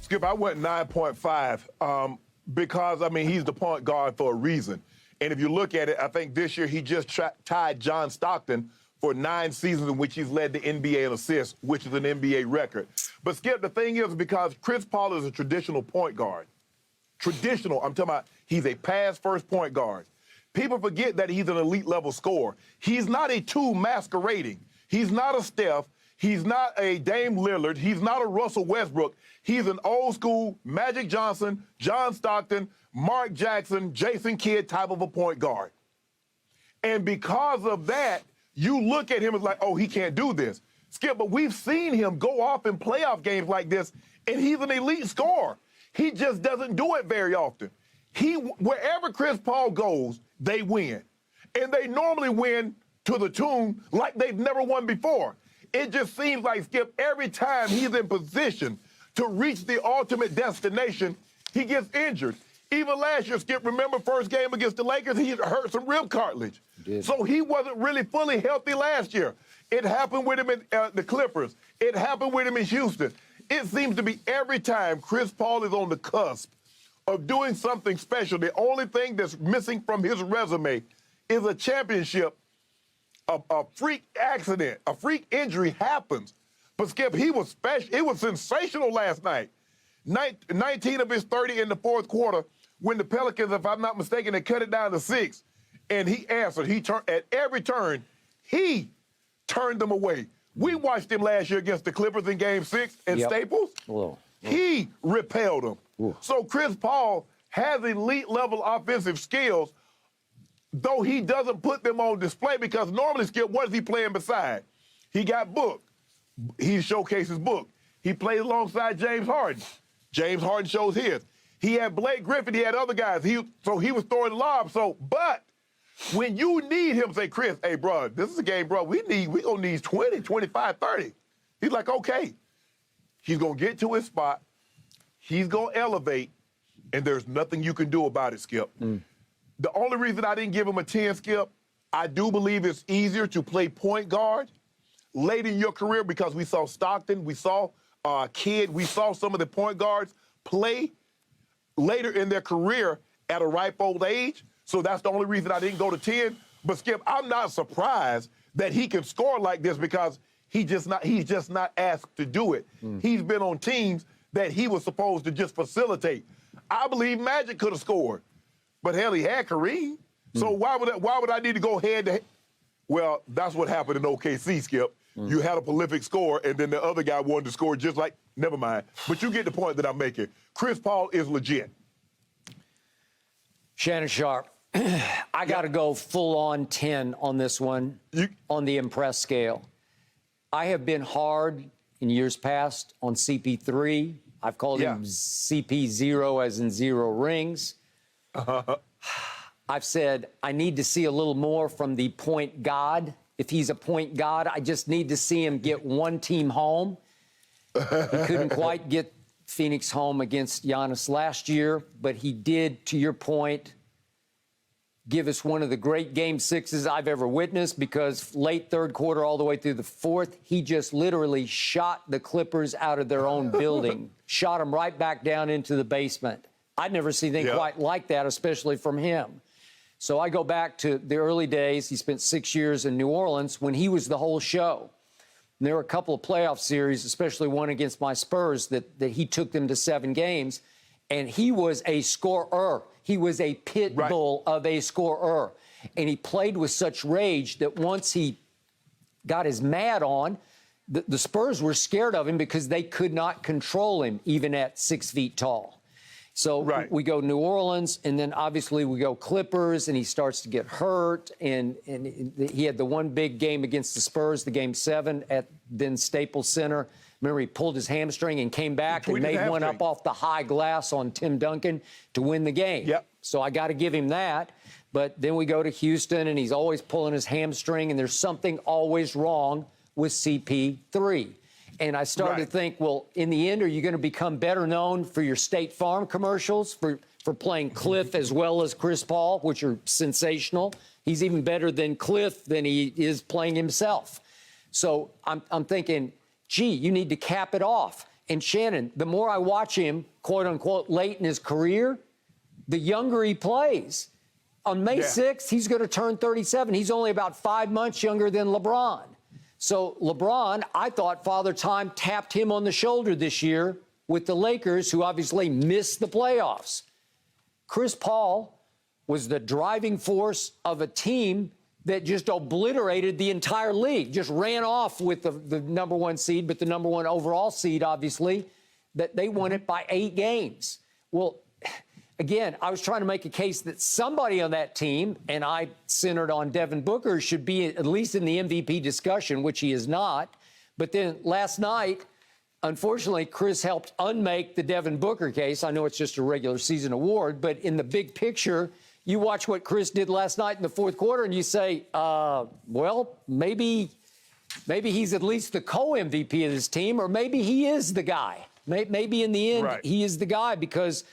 Skip, I went 9.5 because, I mean, he's the point guard for a reason. And if you look at it, I think this year he just tied John Stockton for 9 seasons in which he's led the NBA in assists, which is an NBA record. But, Skip, the thing is because Chris Paul is a traditional point guard. Traditional, I'm talking about he's a pass-first point guard. People forget that he's an elite-level scorer. He's not a two masquerading. He's not a Steph. He's not a Dame Lillard. He's not a Russell Westbrook. He's an old-school Magic Johnson, John Stockton, Mark Jackson, Jason Kidd type of a point guard. And because of that, you look at him as like, oh, he can't do this. Skip, but we've seen him go off in playoff games like this, and he's an elite scorer. He just doesn't do it very often. Wherever Chris Paul goes, they win. And they normally win to the tune like they've never won before. It just seems like, Skip, every time he's in position to reach the ultimate destination, he gets injured. Even last year, Skip, remember first game against the Lakers, he hurt some rib cartilage. So he wasn't really fully healthy last year. It happened with him in the Clippers. It happened with him in Houston. It seems to be every time Chris Paul is on the cusp of doing something special, the only thing that's missing from his resume is a championship. A freak accident, a freak injury happens. But, Skip, he was special. It was sensational last night. 19 of his 30 in the fourth quarter when the Pelicans, if I'm not mistaken, they cut it down to 6. And he answered. He turned at every turn. He turned them away. We watched him last year against the Clippers in Game 6 in Staples. Whoa. He repelled them. Whoa. So Chris Paul has elite-level offensive skills, though he doesn't put them on display because normally, Skip, what is he playing beside? He got Book. He showcases Book. He plays alongside James Harden. James Harden shows his. He had Blake Griffin. He had other guys. So he was throwing lobs. But when you need him, say, Chris, hey, bro, this is a game, bro. We going to need 20, 25, 30. He's like, okay. He's going to get to his spot. He's going to elevate, and there's nothing you can do about it, Skip. The only reason I didn't give him a 10, Skip, I do believe it's easier to play point guard late in your career because we saw Stockton, we saw Kidd, we saw some of the point guards play later in their career at a ripe old age. So that's the only reason I didn't go to 10. But, Skip, I'm not surprised that he can score like this because he's just not asked to do it. He's been on teams that he was supposed to just facilitate. I believe Magic could have scored. But, hell, he had Kareem. So why would I need to go head-to-head? Well, that's what happened in OKC, Skip. You had a prolific scorer, and then the other guy wanted to score just like, never mind. But you get the point that I'm making. Chris Paul is legit. Shannon Sharpe, I got to go full-on 10 on this one, on the impress scale. I have been hard in years past on CP3. I've called him CP0 as in 0 rings. I've said I need to see a little more from the point god. If he's a point god, I just need to see him get one team home. He couldn't quite get Phoenix home against Giannis last year, but he did, to your point, give us one of the great Game 6s I've ever witnessed because late third quarter all the way through the fourth, he just literally shot the Clippers out of their own building, shot them right back down into the basement. I'd never seen anything quite like that, especially from him. So I go back to the early days. He spent 6 years in New Orleans when he was the whole show. And there were a couple of playoff series, especially one against my Spurs, that he took them to 7 games. And he was a scorer. He was a pit bull of a scorer. And he played with such rage that once he got his mad on, the Spurs were scared of him because they could not control him, even at 6 feet tall. So we go New Orleans, and then obviously we go Clippers, and he starts to get hurt. And he had the one big game against the Spurs, the Game 7 at then Staples Center. Remember, he pulled his hamstring and came back and made one up off the high glass on Tim Duncan to win the game. So I got to give him that. But then we go to Houston, and he's always pulling his hamstring, and there's something always wrong with CP3. And I started to think, well, in the end, are you going to become better known for your State Farm commercials, for playing Cliff as well as Chris Paul, which are sensational? He's even better than Cliff than he is playing himself. So I'm thinking, gee, you need to cap it off. And Shannon, the more I watch him, quote unquote, late in his career, the younger he plays. On May 6th, he's going to turn 37. He's only about 5 months younger than LeBron. So LeBron, I thought Father Time tapped him on the shoulder this year with the Lakers, who obviously missed the playoffs. Chris Paul was the driving force of a team that just obliterated the entire league, just ran off with the number one seed, but the number one overall seed, obviously, that they won it by 8 games. Well, again, I was trying to make a case that somebody on that team, and I centered on Devin Booker, should be at least in the MVP discussion, which he is not. But then last night, unfortunately, Chris helped unmake the Devin Booker case. I know it's just a regular season award, but in the big picture, you watch what Chris did last night in the fourth quarter, and you say, well, maybe he's at least the co-MVP of this team, or maybe he is the guy. Maybe in the end, he is the guy, because,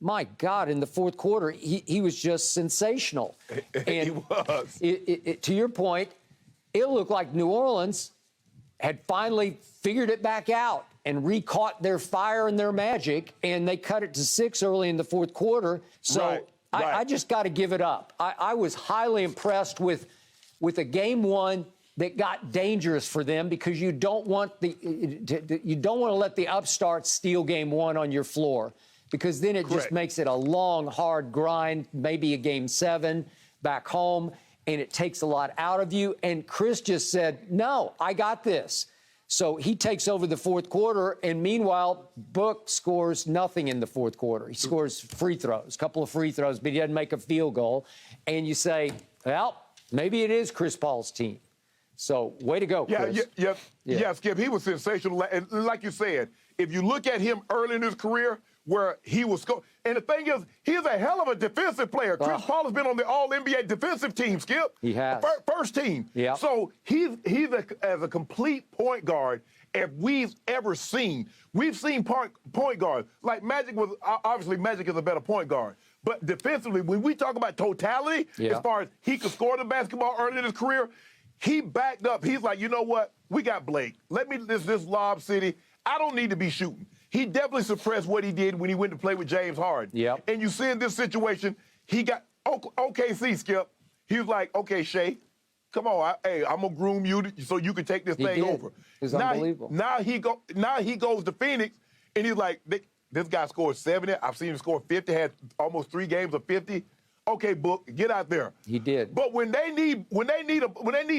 my God, in the fourth quarter, he was just sensational. And he was. To your point, it looked like New Orleans had finally figured it back out and recaught their fire and their magic, and they cut it to 6 early in the fourth quarter. So I just got to give it up. I was highly impressed with a game one that got dangerous for them, because you don't want to let the upstarts steal game one on your floor, because then it just makes it a long, hard grind, maybe a game 7 back home, and it takes a lot out of you. And Chris just said, no, I got this. So he takes over the fourth quarter, and meanwhile, Book scores nothing in the fourth quarter. He scores free throws, a couple of free throws, but he doesn't make a field goal. And you say, well, maybe it is Chris Paul's team. So way to go, Chris. Yeah, Skip, he was sensational. And like you said, if you look at him early in his career, where he was and the thing is, he's a hell of a defensive player. Chris Paul has been on the All-NBA defensive team, Skip. He has. First team. Yeah. So he's as a complete point guard as we've ever seen. We've seen point guards. Like Magic was, obviously Magic is a better point guard. But defensively, when we talk about totality, as far as he could score the basketball early in his career, he backed up. He's like, you know what? We got Blake. Let me this lob city. I don't need to be shooting. He definitely suppressed what he did when he went to play with James Harden. Yep. And you see in this situation, he got OKC, Skip. He was like, okay, Shea, come on, I'm gonna groom you so you can take this thing over. It was unbelievable. Now he goes to Phoenix, and he's like, this guy scored 70. I've seen him score 50. Had almost 3 games of 50. Okay, Book, get out there. He did. But when they need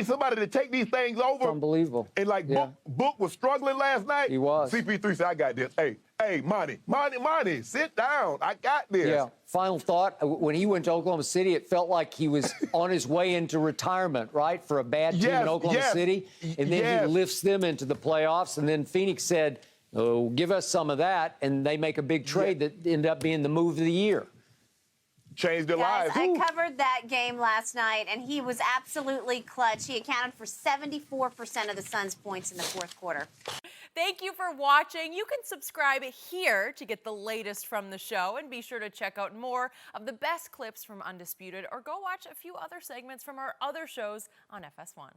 somebody to take these things over, it's unbelievable. And like Book was struggling last night. He was. CP3 said, I got this. Hey, Monty, sit down. I got this. Yeah. Final thought: when he went to Oklahoma City, it felt like he was on his way into retirement, right, for a bad team in Oklahoma City, and then he lifts them into the playoffs. And then Phoenix said, "Oh, give us some of that," and they make a big trade that ended up being the move of the year. Changed their lives. I covered that game last night, and he was absolutely clutch. He accounted for 74% of the Suns' points in the fourth quarter. Thank you for watching. You can subscribe here to get the latest from the show, and be sure to check out more of the best clips from Undisputed, or go watch a few other segments from our other shows on FS1.